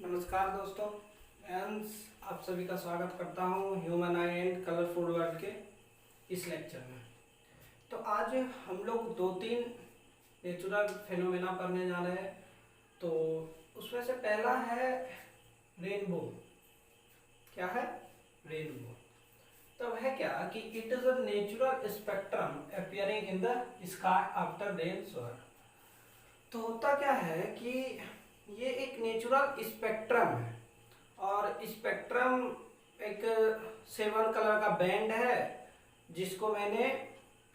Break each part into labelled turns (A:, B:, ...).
A: नमस्कार दोस्तों, एंड आप सभी का स्वागत करता हूं human I and colourful world के इस लेक्चर में। तो आज हम लोग 2-3 नेचुरल फेनोमेना पढ़ने जा रहे हैं। तो उसमें से पहला है रेनबो। क्या है? रेनबो। तो है क्या कि it is a natural spectrum appearing in the sky after rain shower. तो होता क्या है कि ये एक नेचुरल स्पेक्ट्रम है और स्पेक्ट्रम एक 7 कलर का बैंड है जिसको मैंने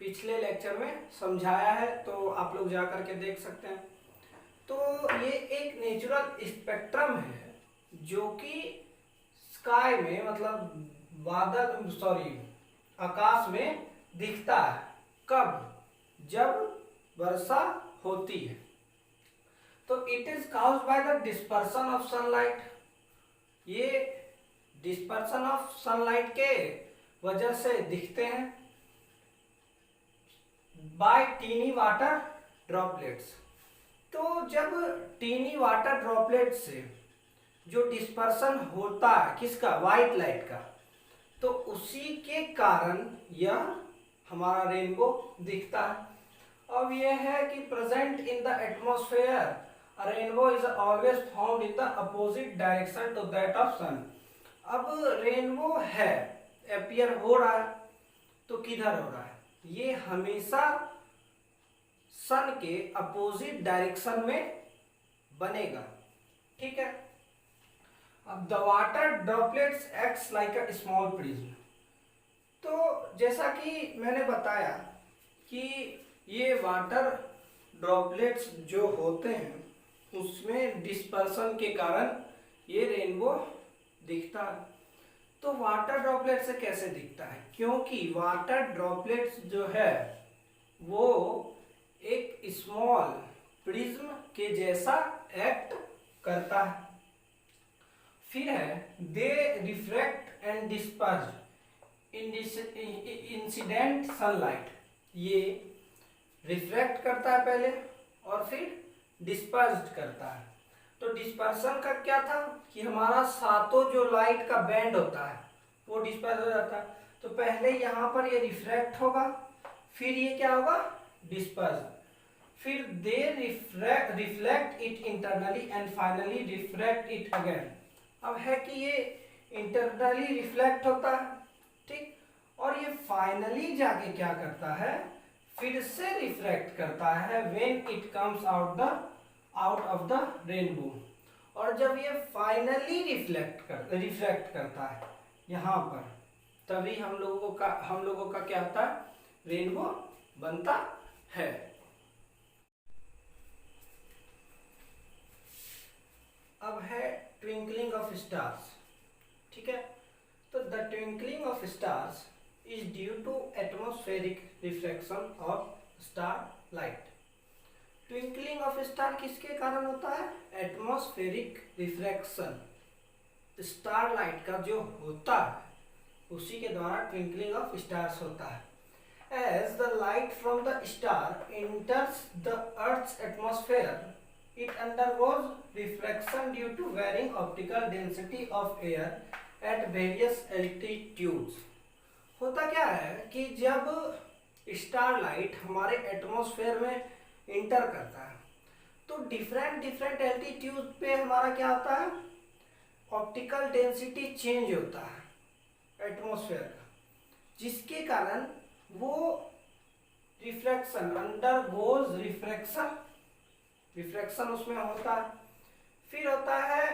A: पिछले लेक्चर में समझाया है, तो आप लोग जा करके देख सकते हैं। तो ये एक नेचुरल स्पेक्ट्रम है जो कि स्काई में मतलब आकाश में दिखता है। कब? जब वर्षा होती है। तो it is caused by the dispersion of sunlight. ये डिस्पर्सन ऑफ सनलाइट के वजह से दिखते हैं बाय टीनी वाटर ड्रॉपलेट्स। तो जब टीनी वाटर ड्रॉपलेट से जो डिस्पर्सन होता है किसका? व्हाइट लाइट का, तो उसी के कारण यह हमारा रेनबो दिखता है। अब यह है कि present in the atmosphere a rainbow is always found in the opposite direction to that of sun। अब रेनबो है, अपीयर हो रहा है, तो किधर हो रहा है? ये हमेशा सन के अपोजिट डायरेक्शन में बनेगा। ठीक है। अब the water droplets acts like a small prism. तो जैसा कि मैंने बताया कि ये वाटर ड्रॉपलेट्स जो होते हैं उसमें डिस्पर्सन के कारण ये रेनबो दिखता है। तो वाटर ड्रॉपलेट से कैसे दिखता है? क्योंकि वाटर ड्रॉपलेट्स जो है वो एक स्मॉल प्रिज्म के जैसा एक्ट करता है। फिर है they refract and disperse incident sunlight. ये रिफ्रैक्ट करता है पहले और फिर डिस्पर्स्ड करता है। तो डिस्पर्सन का क्या था कि हमारा सातों जो लाइट का बैंड होता है वो डिस्पर्स हो जाता है। तो पहले यहाँ पर ये रिफ्रैक्ट होगा, फिर ये क्या होगा? डिस्पर्स, फिर दे reflect it internally and finally refract it again. अब है कि ये इंटरनली रिफ्लेक्ट होता है, ठीक, और ये फाइनली जाके क्या करता है? फिर से रिफ्रैक्ट करता है when it comes out of the rainbow. और जब ये फाइनली रिफ्रैक्ट करता है यहाँ पर, तभी हम लोगों का क्या होता है? रेनबो बनता है। अब है ट्विंकलिंग ऑफ स्टार्स। ठीक है। तो the twinkling of stars is due to atmospheric refraction of star light। Twinkling of star किसके कारण होता है? एटमॉस्फेरिक रिफ्रैक्शन स्टार लाइट का जो होता है उसी के द्वारा ट्विंकलिंग ऑफ स्टार्स होता है। As the light from the star enters the earth's atmosphere it undergoes refraction due to varying optical density of air at various altitudes। होता क्या है कि जब स्टार लाइट हमारे एटमॉस्फेयर में इंटर करता है तो डिफरेंट एल्टीट्यूड पे हमारा क्या होता है? ऑप्टिकल डेंसिटी चेंज होता है एटमॉस्फेयर का, जिसके कारण वो रिफ्रैक्शन अंडरगोज रिफ्रैक्शन उसमें होता है। फिर होता है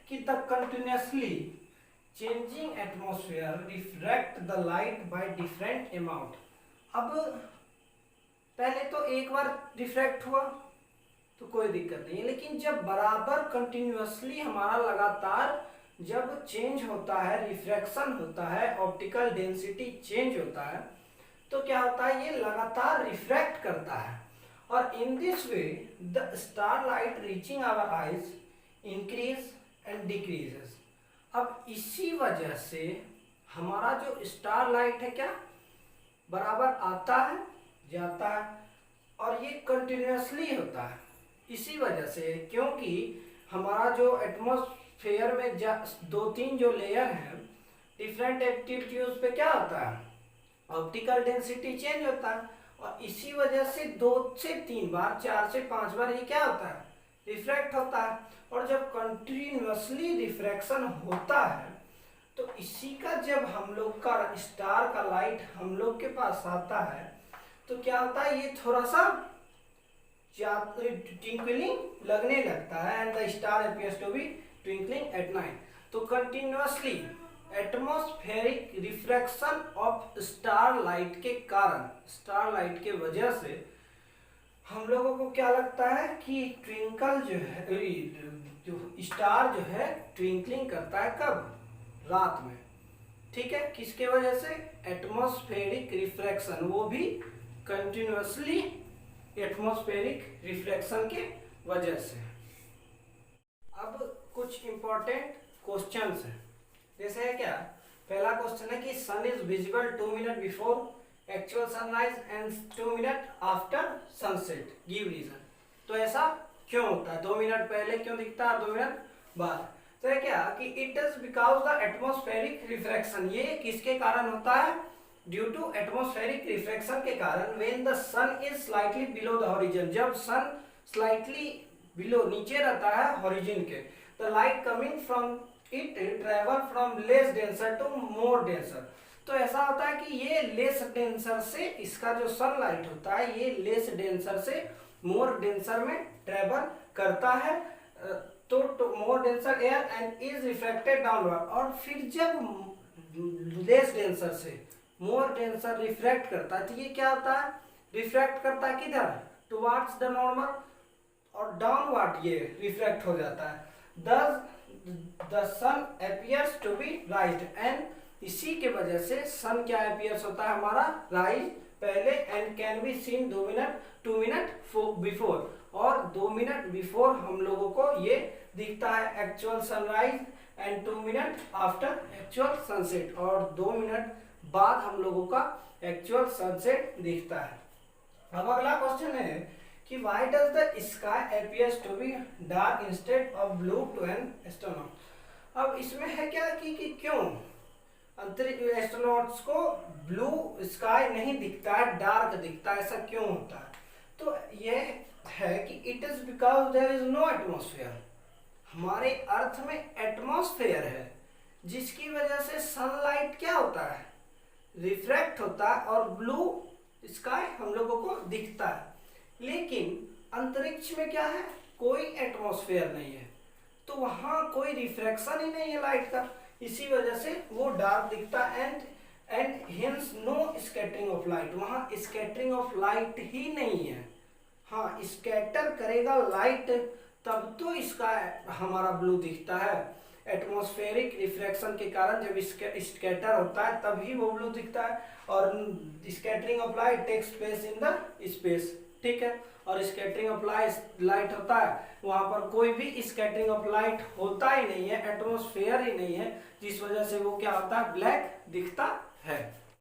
A: कि the continuously changing atmosphere refract the light by different amount. अब पहले तो एक बार रिफ्रैक्ट हुआ तो कोई दिक्कत नहीं है, लेकिन जब बराबर कंटिन्यूअसली हमारा लगातार जब चेंज होता है, रिफ्रैक्शन होता है, ऑप्टिकल डेंसिटी चेंज होता है, तो क्या होता है? ये लगातार रिफ्रैक्ट करता है और in this way the star light reaching our eyes increase and decreases. अब इसी वजह से हमारा जो स्टार लाइट है क्या बराबर आता है जाता है और ये कंटिन्यूअसली होता है। इसी वजह से, क्योंकि हमारा जो एटमॉस्फेयर में दो तीन जो लेयर हैं डिफरेंट एल्टीट्यूड्स पे क्या होता है, ऑप्टिकल डेंसिटी चेंज होता है, और इसी वजह से 2 से 3 बार 4 से 5 बार ये क्या होता है, रिफ्रैक्ट होता है। और जब कंटिन्यूअसली रिफ्रैक्शन होता है तो इसी का जब हम लोग का स्टार का लाइट हम लोग के पास आता है तो क्या होता है, ये थोड़ा सा ट्विंकलिंग लगने लगता है, and the star appears to be twinkling at night. तो continuously atmospheric refraction of star light के कारण, स्टार लाइट के वजह से हम लोगों को क्या लगता है कि ट्विंकल जो है, जो स्टार जो है ट्विंकलिंग करता है कब, रात में। ठीक है, किसके वजह से, एटमॉस्फेरिक रिफ्रैक्शन, वो भी कंटिन्यूअसली एटमॉस्फेरिक रिफ्लेक्शन के वजह से। अब कुछ इंपॉर्टेंट क्वेश्चंस हैं, जैसे है क्या, पहला क्वेश्चन है कि sun is visible 2 minute before actual sunrise and 2 minute after sunset, give reason. तो ऐसा क्यों होता है, 2 मिनट पहले क्यों दिखता है, 2 मिनट बाद। तो है क्या कि it is because the atmospheric refraction, ये किसके कारण होता है, ड्यू टू एटमॉस्फेरिक रिफ्रैक्शन के कारण। When the sun is slightly below the horizon, जब सन स्लाइटली बिलो, नीचे रहता है हॉरिजन के, the light coming from it travel from less denser to more denser. तो ऐसा होता है कि ये लेस डेंसर से, इसका जो सनलाइट होता है ये लेस डेंसर से मोर डेंसर में ट्रेवल करता है, तो मोर denser air and is reflected downward. और फिर जब लेस डेंसर से मोर डेंसर रिफ्रैक्ट करता है तो ये क्या होता है, रिफ्रैक्ट करता है किधर, टुवर्ड्स द नॉर्मल, और डाउनवर्ड ये रिफ्रैक्ट हो जाता है। thus the sun appears to be raised, and इसी के वजह से सन क्या appears होता है हमारा, राइज पहले, and can be seen 2 minute before, और 2 मिनट बिफोर हम लोगों को ये दिखता है actual sunrise, and 2 minute after actual sunset, और 2 मिनट बाद हम लोगों का एक्चुअल सनसेट दिखता है। अब अगला क्वेश्चन है कि why does the sky appears to be dark instead of blue to an astronaut। अब इसमें है क्या कि क्यों अंतरिक्ष एस्ट्रोनॉट्स को ब्लू स्काई नहीं दिखता है, डार्क दिखता है, ऐसा क्यों होता है। तो ये है कि it is because there is no atmosphere, हमारे अर्थ में एटमॉस्फेयर है जिसकी वजह से सनलाइट क्या होता है, रिफ्रैक्ट होता है, और ब्लू स्काई हम लोगों को दिखता है। लेकिन अंतरिक्ष में क्या है, कोई एटमॉस्फेयर नहीं है, तो वहां कोई रिफ्रैक्शन ही नहीं है लाइट का, इसी वजह से वो डार्क दिखता है, and hence no scattering of light, वहां स्कैटरिंग ऑफ लाइट ही नहीं है। हाँ, स्कैटर करेगा लाइट तब तो इसका हमारा ब्लू दिखता है, एटमॉस्फेरिक रिफ्रैक्शन के कारण जब स्कैटर होता है तभी वो ब्लू दिखता है, और scattering of light takes place in the space. ठीक है, और स्कैटरिंग ऑफ लाइट होता है वहां पर कोई भी स्कैटरिंग ऑफ लाइट होता ही नहीं है, एटमॉस्फेयर ही नहीं है, जिस वजह से वो क्या होता है, ब्लैक दिखता है।